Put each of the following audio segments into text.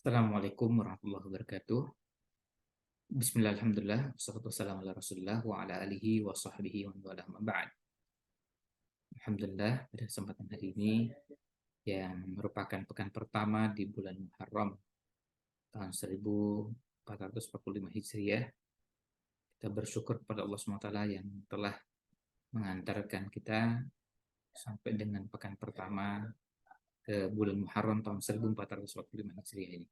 Assalamualaikum warahmatullahi wabarakatuh. Bismillah, alhamdulillah, wassalatu wassalamu ala rasulillah wa ala alihi wa sahbihi wa man walah, amma ba'd. Alhamdulillah, pada kesempatan hari ini yang merupakan pekan pertama di bulan Muharram tahun 1445 Hijriah, kita bersyukur kepada Allah SWT yang telah mengantarkan kita sampai dengan pekan pertama ke bulan Muharram tahun 1445 Hijriah ini.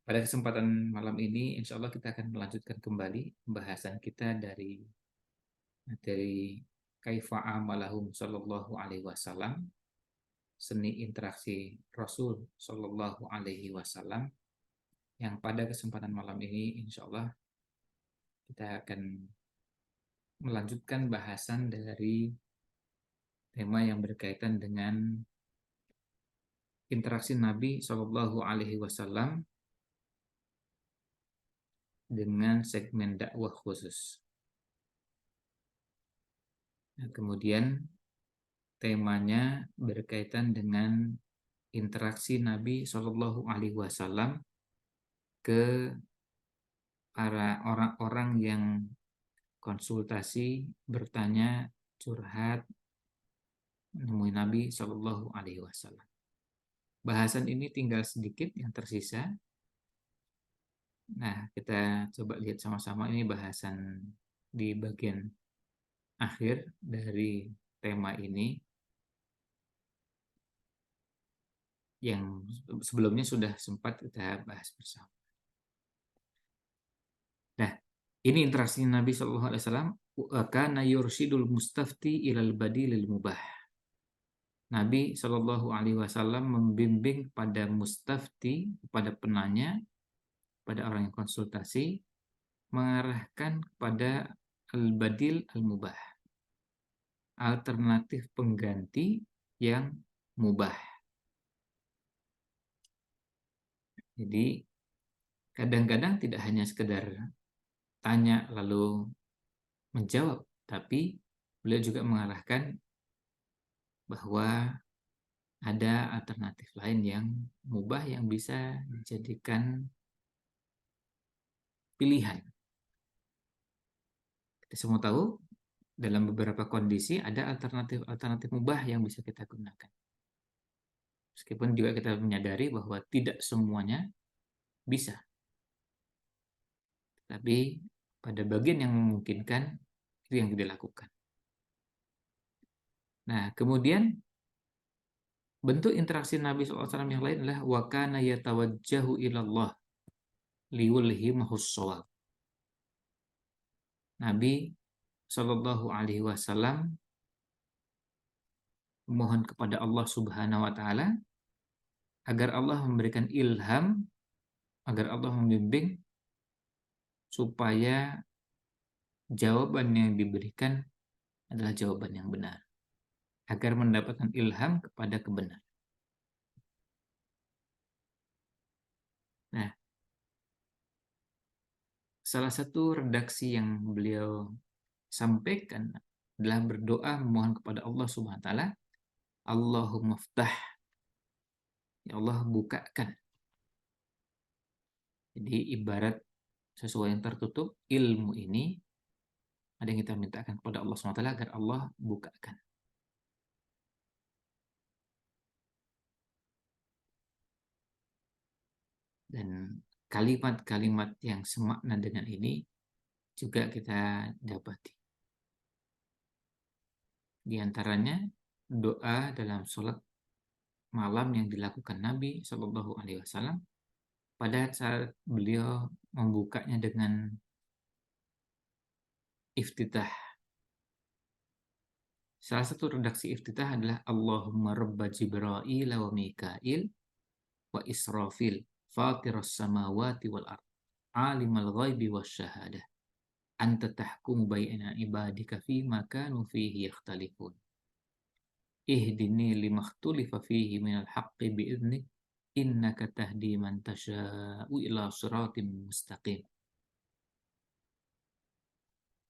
Pada kesempatan malam ini, insya Allah kita akan melanjutkan kembali pembahasan kita dari materi Kaifa Amalahum Sallallahu Alaihi Wasallam, seni interaksi Rasul Sallallahu Alaihi Wasallam, yang pada kesempatan malam ini, insya Allah kita akan melanjutkan bahasan dari tema yang berkaitan dengan interaksi Nabi Sallallahu Alaihi Wasallam dengan segmen dakwah khusus. Nah, kemudian temanya berkaitan dengan interaksi Nabi Shallallahu Alaihi Wasallam ke para orang-orang yang konsultasi, bertanya, curhat, menemui Nabi Shallallahu Alaihi Wasallam. Bahasan ini tinggal sedikit yang tersisa. Nah, kita coba lihat sama-sama ini bahasan di bagian akhir dari tema ini yang sebelumnya sudah sempat kita bahas bersama. Nah, ini interaksi Nabi Shallallahu Alaihi Wasallam. Kana yursidul mustafti ilal badilil mubah. Nabi Shallallahu Alaihi Wasallam membimbing pada mustafti, pada penanya, pada orang yang konsultasi, mengarahkan kepada al-badil al-mubah, alternatif pengganti yang mubah. Jadi kadang-kadang tidak hanya sekedar tanya lalu menjawab, tapi beliau juga mengarahkan bahwa ada alternatif lain yang mubah yang bisa dijadikan pilihan. Kita semua tahu dalam beberapa kondisi ada alternatif mubah yang bisa kita gunakan. Meskipun juga kita menyadari bahwa tidak semuanya bisa. Tapi pada bagian yang memungkinkan itu yang kita lakukan. Nah, kemudian bentuk interaksi Nabi SAW yang lain adalah wa kana yatawajjahu ilallah liwulhimahus shawab. Nabi Shallallahu Alaihi Wasallam memohon kepada Allah Subhanahu Wa Taala agar Allah memberikan ilham, agar Allah membimbing supaya jawaban yang diberikan adalah jawaban yang benar, agar mendapatkan ilham kepada kebenaran. Nah, salah satu redaksi yang beliau sampaikan adalah berdoa memohon kepada Allah Subhanahu Wa Taala, Allahumma ftah, ya Allah bukakan. Jadi ibarat sesuai yang tertutup, ilmu ini ada yang kita mintakan kepada Allah SWT agar Allah bukakan. Dan kalimat-kalimat yang semakna dengan ini juga kita dapati. Di antaranya doa dalam sholat malam yang dilakukan Nabi Shallallahu Alaihi Wasallam pada saat beliau membukanya dengan iftitah. Salah satu redaksi iftitah adalah Allahumma rabba Jibril wa Mikail wa Israfil fatiras samawati wal ard alimal ghaibi wasyahadah anta tahkumu baina ibadika fima kanu fihi yakhtalifun ihdini limakhtulifa fihi minal haqqi bi'idnik innaka tahdi man tasha'u ila siratim mustaqim.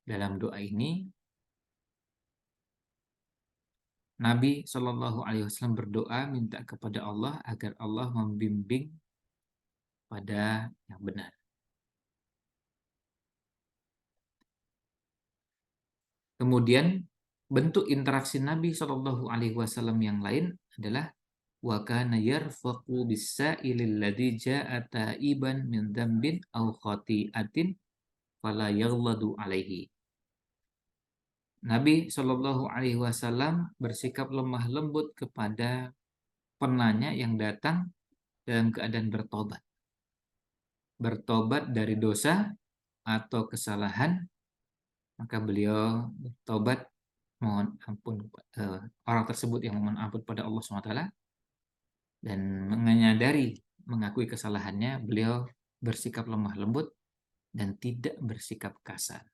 Dalam doa ini Nabi Shallallahu Alaihi Wasallam berdoa minta kepada Allah agar Allah membimbing kepada yang benar. Kemudian bentuk interaksi Nabi Shallallahu Alaihi Wasallam yang lain adalah wa kana yarfaqu bis-sa'ilil ladzi ja'a ta'iban min dzambin aw khati'atin fala yaghladu alaihi. Nabi Shallallahu Alaihi Wasallam bersikap lemah lembut kepada penanya yang datang dalam keadaan bertobat dari dosa atau kesalahan, maka beliau bertobat mohon ampun orang tersebut yang mohon ampun pada Allah SWT, dan menyadari mengakui kesalahannya, beliau bersikap lemah lembut dan tidak bersikap kasar.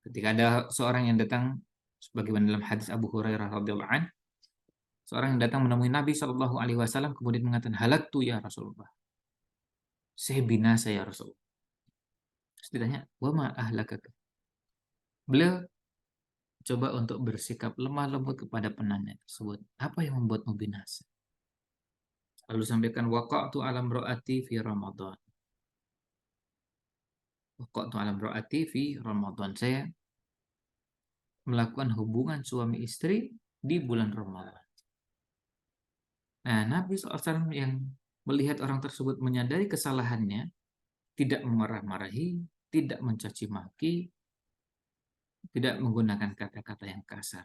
Ketika ada seorang yang datang, sebagaimana dalam hadis Abu Hurairah radhiyallahu anhu, seorang yang datang menemui Nabi Shallallahu Alaihi Wasallam kemudian mengatakan, halaktu ya Rasulullah, saya binasa ya Rasulullah. Terus ditanya, wa ma ahlakaka. Beliau coba untuk bersikap lemah lembut kepada penanya tersebut. Apa yang membuatmu binasa? Lalu sampaikan, waqa'tu alam ro'ati fi Ramadan. Waqa'tu alam ro'ati fi Ramadan. Saya melakukan hubungan suami istri di bulan Ramadan. Nah, Nabi SAW yang melihat orang tersebut menyadari kesalahannya, tidak memarah-marahi, tidak mencaci maki, tidak menggunakan kata-kata yang kasar.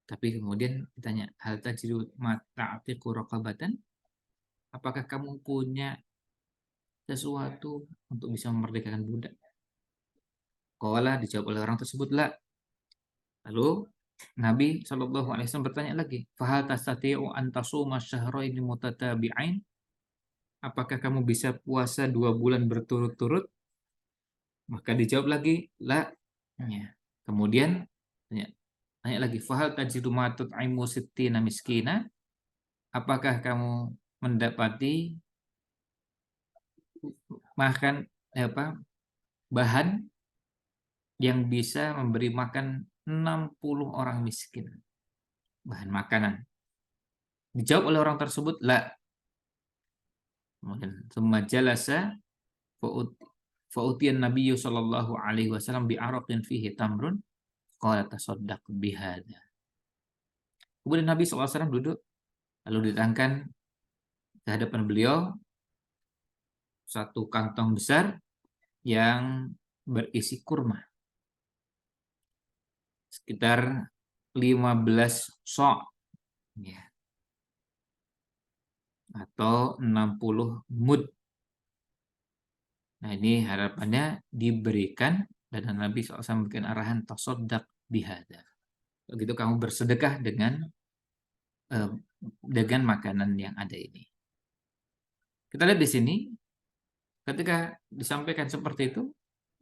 Tapi kemudian ditanya, hal tajidu mata'atiku raqabatan? Apakah kamu punya sesuatu untuk bisa memerdekakan budak? Qala, dijawab oleh orang tersebut, la. Lalu Nabi SAW bertanya lagi, fahal tastati'u an tasuma syahraini mutatabi'ain? Apakah kamu bisa puasa 2 bulan berturut-turut? Maka dijawab lagi, la. Ya. Kemudian tanya lagi, fahal tajidu ma tut'imu sittina miskina? Apakah kamu mendapati makan bahan yang bisa memberi makan 60 orang miskin? Bahan makanan. Dijawab oleh orang tersebut, la. Kemudian thumma jalasa fa'utiyan nabiyyu sallallahu alaihi wasallam bi'araqin fihi tamrun qala tasaddaq bihadza. Kemudian Nabi SAW duduk, lalu ditangkan ke hadapan beliau satu kantong besar yang berisi kurma, sekitar 15 sok, ya, atau 60 mud. Nah, ini harapannya diberikan, dan Nabi SAW memberikan arahan tasaddaq bihadza. Begitu kamu bersedekah dengan makanan yang ada ini. Kita lihat di sini, ketika disampaikan seperti itu,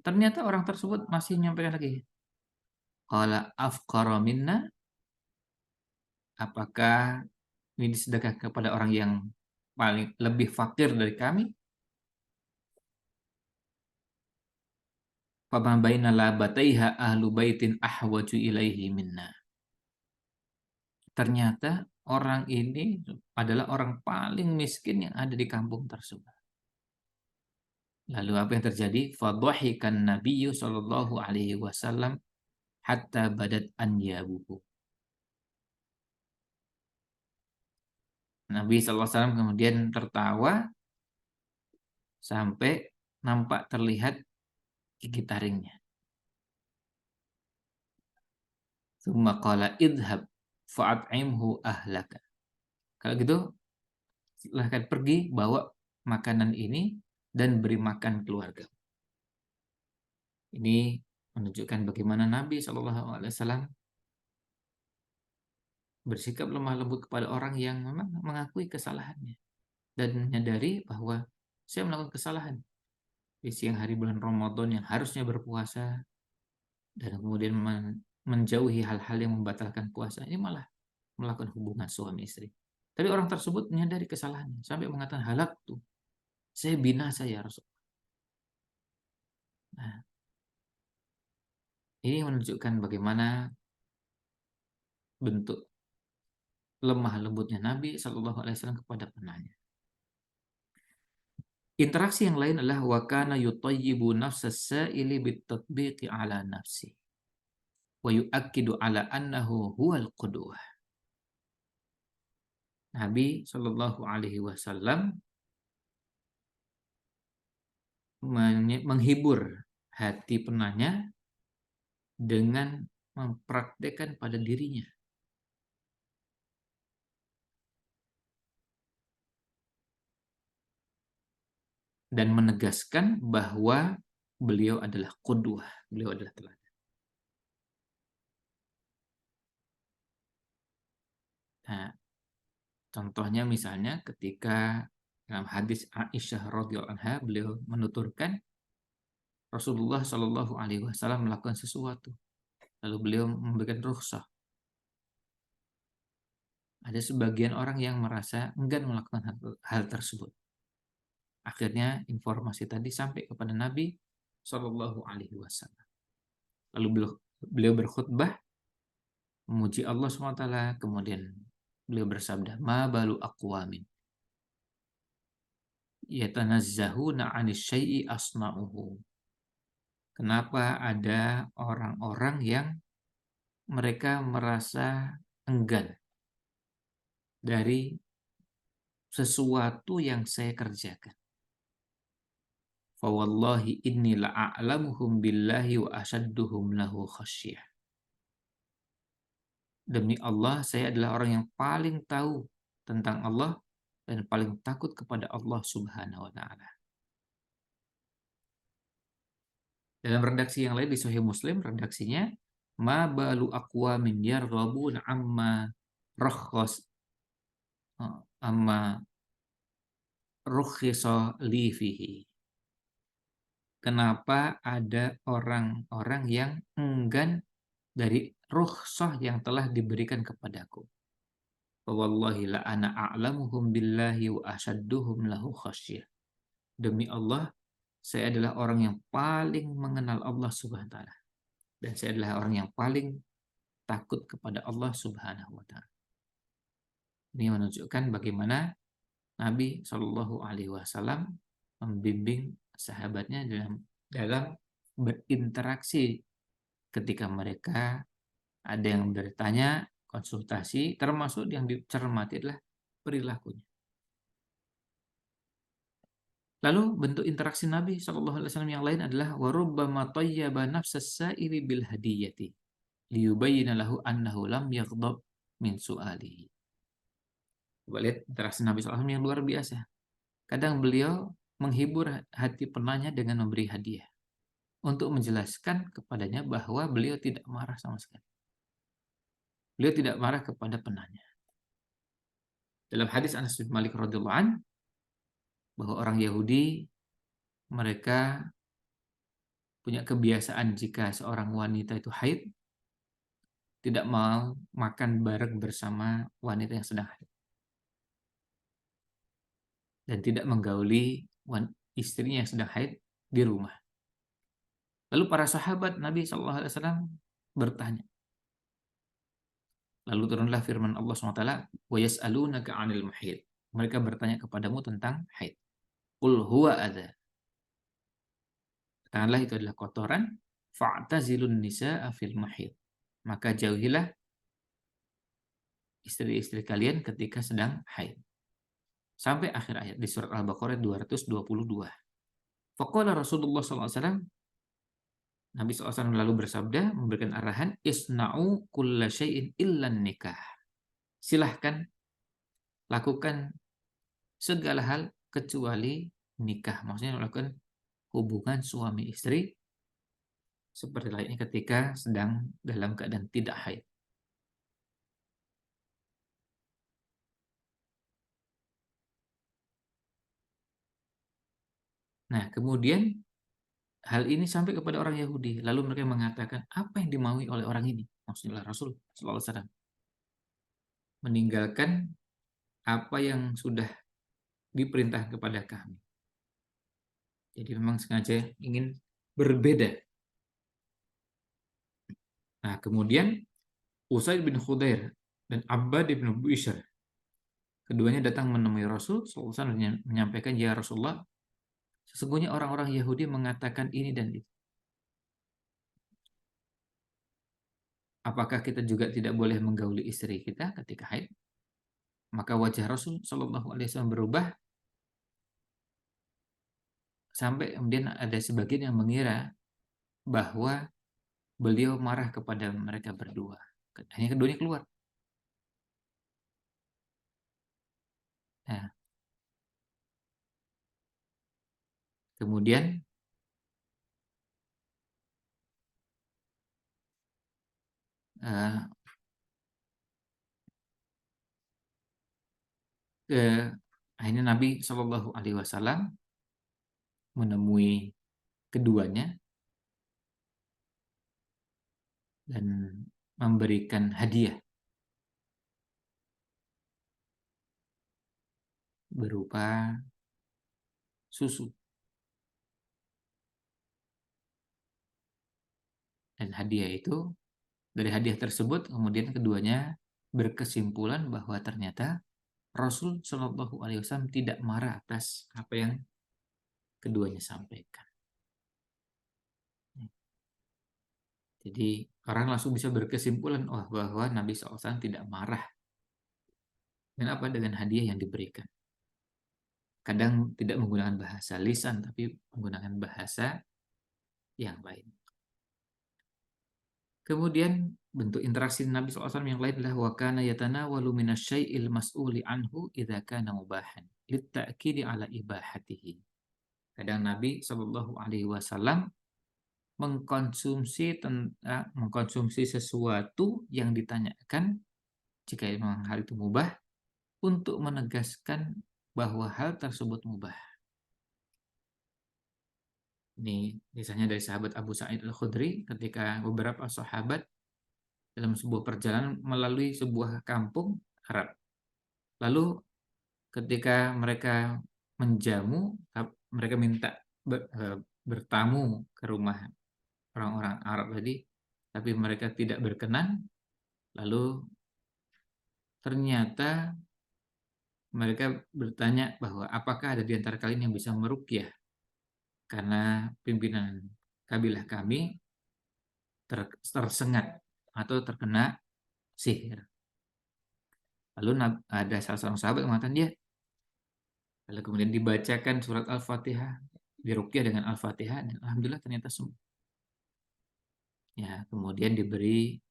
ternyata orang tersebut masih menyampaikan lagi. Qala afqara minna, apakah ini disedekah kepada orang yang paling lebih fakir dari kami? Fama baina labataiha ahlu baitin ahwaju ilaihi minna. Ternyata orang ini adalah orang paling miskin yang ada di kampung tersebut. Lalu apa yang terjadi? Fadhahikan Nabiyyu sallallahu alaihi wasallam hatta badat anyabuhu. Nabi sallallahu alaihi wasallam kemudian tertawa sampai nampak terlihat gigi taringnya. Tsumma qala idhab fa'at'imhu ahlaka. Kalau gitu, silahkan pergi bawa makanan ini dan beri makan keluarga. Ini menunjukkan bagaimana Nabi SAW bersikap lemah lembut kepada orang yang memang mengakui kesalahannya dan menyadari bahwa saya melakukan kesalahan di siang hari bulan Ramadan yang harusnya berpuasa, dan kemudian menjauhi hal-hal yang membatalkan puasa, ini malah melakukan hubungan suami istri. Tapi orang tersebut menyadari kesalahannya sampai mengatakan, halak tuh, saya binasa ya Rasul. Nah, ini menunjukkan bagaimana bentuk lemah lembutnya Nabi SAW kepada penanya. Interaksi yang lain adalah wa kana yutayyibu nafsas sa'ili bitatbiqi ala nafsi wa yu'akkidu ala annahu huwal qudwah. Nabi Shallallahu Alaihi Wasallam menghibur hati penanya dengan mempraktekkan pada dirinya dan menegaskan bahwa beliau adalah qudwah, beliau adalah teladan. Nah, contohnya misalnya ketika dalam hadis Aisyah radhiyallahu anha beliau menuturkan Rasulullah Shallallahu Alaihi Wasallam melakukan sesuatu, lalu beliau memberikan rukhsah. Ada sebagian orang yang merasa enggan melakukan hal tersebut. Akhirnya informasi tadi sampai kepada Nabi Shallallahu Alaihi Wasallam. Lalu beliau berkhutbah memuji Allah SWT. Kemudian beliau bersabda, ma balu aqwamin yatanazzahuna 'anis syai'i asna'uhu. Kenapa ada orang-orang yang mereka merasa enggan dari sesuatu yang saya kerjakan. Fa wallahi inni la'alamuhum billahi wa asyadduhum lahu khasyah. Demi Allah, saya adalah orang yang paling tahu tentang Allah dan paling takut kepada Allah Subhanahu wa taala. Dalam redaksi yang lain di Sahih Muslim, redaksinya ma balu aqwamin yarghabun amma rakhas amma rukhisa li fihi. Kenapa ada orang-orang yang enggan dari rukhsah yang telah diberikan kepadaku? Wallahi la ana a'lamuhum billahi wa asyadduhum lahu khasyah. Demi Allah, saya adalah orang yang paling mengenal Allah Subhanahu wa taala dan saya adalah orang yang paling takut kepada Allah Subhanahu wa taala. Ini menunjukkan bagaimana Nabi Shallallahu alaihi wasallam membimbing sahabatnya dalam berinteraksi ketika mereka ada yang bertanya, konsultasi, termasuk yang dicermati adalah perilakunya. Lalu bentuk interaksi Nabi SAW yang lain adalah warubbama tayyaba nafsas sa'ili bil hadiyati liyubayyana lahu annahu lam yaghdab min su'alihi. Coba lihat interaksi Nabi SAW yang luar biasa. Kadang beliau menghibur hati penanya dengan memberi hadiah untuk menjelaskan kepadanya bahwa beliau tidak marah sama sekali. Beliau tidak marah kepada penanya. Dalam hadis Anas bin Malik radhiyallahu an bahwa orang Yahudi mereka punya kebiasaan jika seorang wanita itu haid tidak mau makan bareng bersama wanita yang sedang haid dan tidak menggauli istrinya yang sedang haid di rumah. Lalu para sahabat Nabi SAW bertanya. Lalu turunlah firman Allah SWT, wa yas'alunaka 'anil mahid. Mereka bertanya kepadamu tentang haid. Qul huwa adza. Katakanlah itu adalah kotoran, fa'tazilun nisaa fil mahid. Maka jauhilah istri-istri kalian ketika sedang haid. Sampai akhir ayat di surat Al-Baqarah 222. Faqala Rasulullah SAW, Nabi SAW lalu bersabda, memberikan arahan, isna'u kulla syai'in illan nikah. Silahkan lakukan segala hal kecuali nikah. Maksudnya melakukan hubungan suami istri seperti layaknya ketika sedang dalam keadaan tidak haid. Nah, kemudian hal ini sampai kepada orang Yahudi. Lalu mereka mengatakan, apa yang dimaui oleh orang ini? Maksudnya Rasul sallallahu alaihi wasallam meninggalkan apa yang sudah diperintah kepada kami. Jadi memang sengaja ingin berbeda. Nah, kemudian Usaid bin Khudair dan Abbad bin Bishr keduanya datang menemui Rasul sallallahu alaihi wasallam menyampaikan, ya Rasulullah, Sesungguhnya orang-orang Yahudi mengatakan ini dan itu. Apakah kita juga tidak boleh menggauli istri kita ketika haid? Maka wajah Rasul Shallallahu Alaihi Wasallam berubah sampai kemudian ada sebagian yang mengira bahwa beliau marah kepada mereka berdua. Hanya keduanya keluar. Nah, kemudian uh, akhirnya Nabi Shallallahu Alaihi Wasallam menemui keduanya dan memberikan hadiah berupa susu. Dan hadiah itu, dari hadiah tersebut kemudian keduanya berkesimpulan bahwa ternyata Rasul Shallallahu Alaihi Wasallam tidak marah atas apa yang keduanya sampaikan. Jadi orang langsung bisa berkesimpulan bahwa Nabi SAW tidak marah. Dan apa dengan hadiah yang diberikan? Kadang tidak menggunakan bahasa lisan, tapi menggunakan bahasa yang lain. Kemudian bentuk interaksi Nabi SAW yang lain adalah wa kana yatanawalu minasyai'il mas'uli anhu idza kana mubahan litta'kidi ala ibahatihi. Kadang Nabi Shallallahu Alaihi Wasallam mengkonsumsi sesuatu yang ditanyakan jika memang hal itu mubah untuk menegaskan bahwa hal tersebut mubah. Ini misalnya dari sahabat Abu Sa'id Al-Khudri ketika beberapa sahabat dalam sebuah perjalanan melalui sebuah kampung Arab. Lalu ketika mereka menjamu, mereka minta bertamu ke rumah orang-orang Arab tadi, tapi mereka tidak berkenan. Lalu ternyata mereka bertanya bahwa apakah ada di antara kalian yang bisa meruqyah, karena pimpinan kabilah kami tersengat atau terkena sihir. Lalu ada salah seorang sahabat yang mengatakan dia. Lalu kemudian dibacakan surat Al-Fatihah, diruqyah dengan Al-Fatihah, dan alhamdulillah ternyata sembuh. Ya, kemudian diberi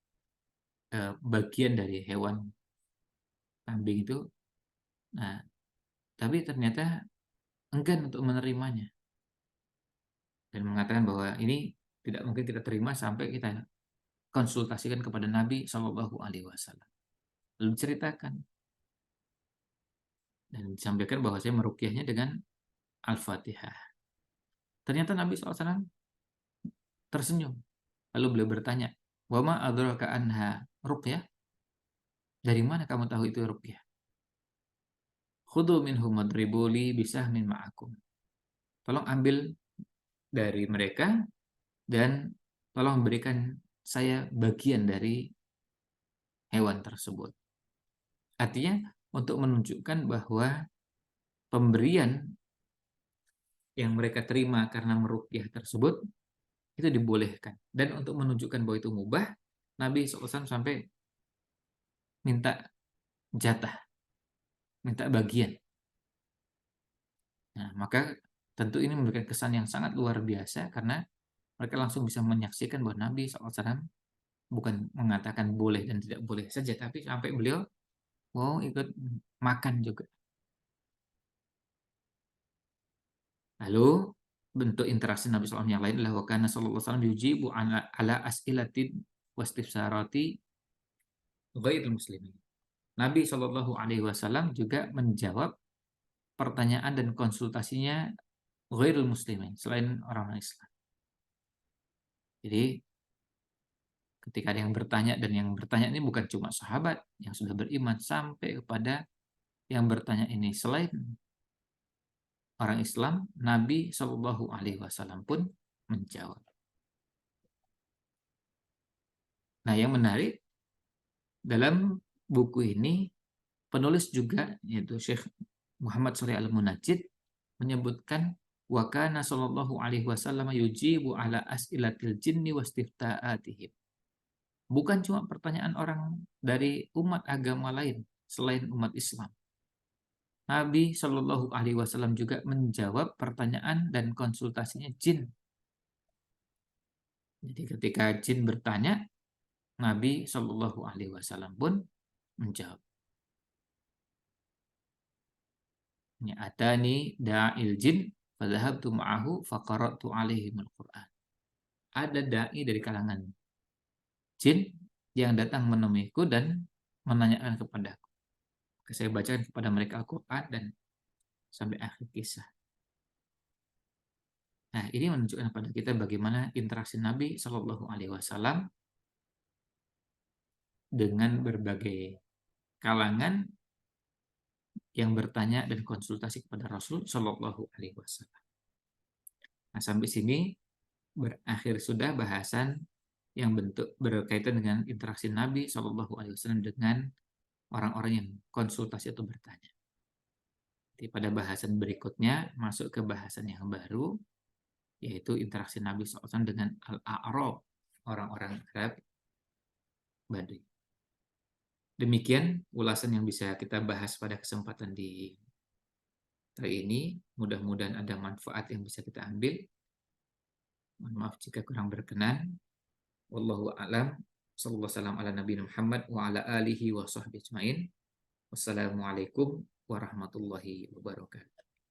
bagian dari hewan kambing itu. Nah, tapi ternyata enggan untuk menerimanya dan mengatakan bahwa ini tidak mungkin kita terima sampai kita konsultasikan kepada Nabi Shallallahu Alaihi Wasallam. Lalu diceritakan dan disampaikan bahwa saya meruqyahnya dengan Al-Fatihah. Ternyata Nabi SAW tersenyum. Lalu beliau bertanya, wa ma adraka anha ruqyah? Dari mana kamu tahu itu ruqyah? Khudhu minhum madribu li bisahmin ma'akum. Tolong ambil dari mereka dan tolong berikan saya bagian dari hewan tersebut. Artinya untuk menunjukkan bahwa pemberian yang mereka terima karena meruqyah tersebut itu dibolehkan. Dan untuk menunjukkan bahwa itu mubah, Nabi SAW sampai minta jatah, minta bagian. Nah, maka tentu ini memberikan kesan yang sangat luar biasa karena mereka langsung bisa menyaksikan bahwa Nabi SAW bukan mengatakan boleh dan tidak boleh saja, tapi sampai beliau mau ikut makan juga. Lalu bentuk interaksi Nabi SAW yang lain adalah wakana sallallahu alaihi wasallam yujibu ala as'ilatin wastifsarati ghairil muslimin. Nabi Shallallahu Alaihi Wasallam juga menjawab pertanyaan dan konsultasinya ghairul muslimin, selain orang Islam. Jadi ketika ada yang bertanya, dan yang bertanya ini bukan cuma sahabat yang sudah beriman, sampai kepada yang bertanya ini selain orang Islam, Nabi Shallallahu Alaihi Wasallam pun menjawab. Nah, yang menarik dalam buku ini penulis juga, yaitu Syekh Muhammad Shalih Al-Munajjid, menyebutkan Wa kana sallallahu alaihi wasallam yujibu ala as'ilatil jinni wastifta'atihim. Bukan cuma pertanyaan orang dari umat agama lain selain umat Islam. Nabi Shallallahu Alaihi Wasallam juga menjawab pertanyaan dan konsultasinya jin. Jadi ketika jin bertanya, Nabi Shallallahu Alaihi Wasallam pun menjawab. Ini ada nih da'il jin, fadhahabtu ma'ahu faqara'tu alaihimul Qur'an. Ada dai dari kalangan jin yang datang menemuiku dan menanyakan kepadaku. Saya bacakan kepada mereka Al-Quran dan sampai akhir kisah. Nah, ini menunjukkan kepada kita bagaimana interaksi Nabi Shallallahu Alaihi Wasallam dengan berbagai kalangan yang bertanya dan konsultasi kepada Rasul Shallallahu Alaihi Wasallam. Nah, sampai sini berakhir sudah bahasan yang berkaitan dengan interaksi Nabi Shallallahu Alaihi Wasallam dengan orang-orang yang konsultasi atau bertanya. Jadi pada bahasan berikutnya masuk ke bahasan yang baru, yaitu interaksi Nabi SAW dengan Al-A'rab, orang-orang Arab Baduy. Demikian ulasan yang bisa kita bahas pada kesempatan di hari ini. Mudah-mudahan ada manfaat yang bisa kita ambil. Mohon maaf jika kurang berkenan. Wallahu a'lam. Sallallahu salam ala Nabi Muhammad wa ala alihi wa sahbihi ajmain. Wassalamualaikum warahmatullahi wabarakatuh.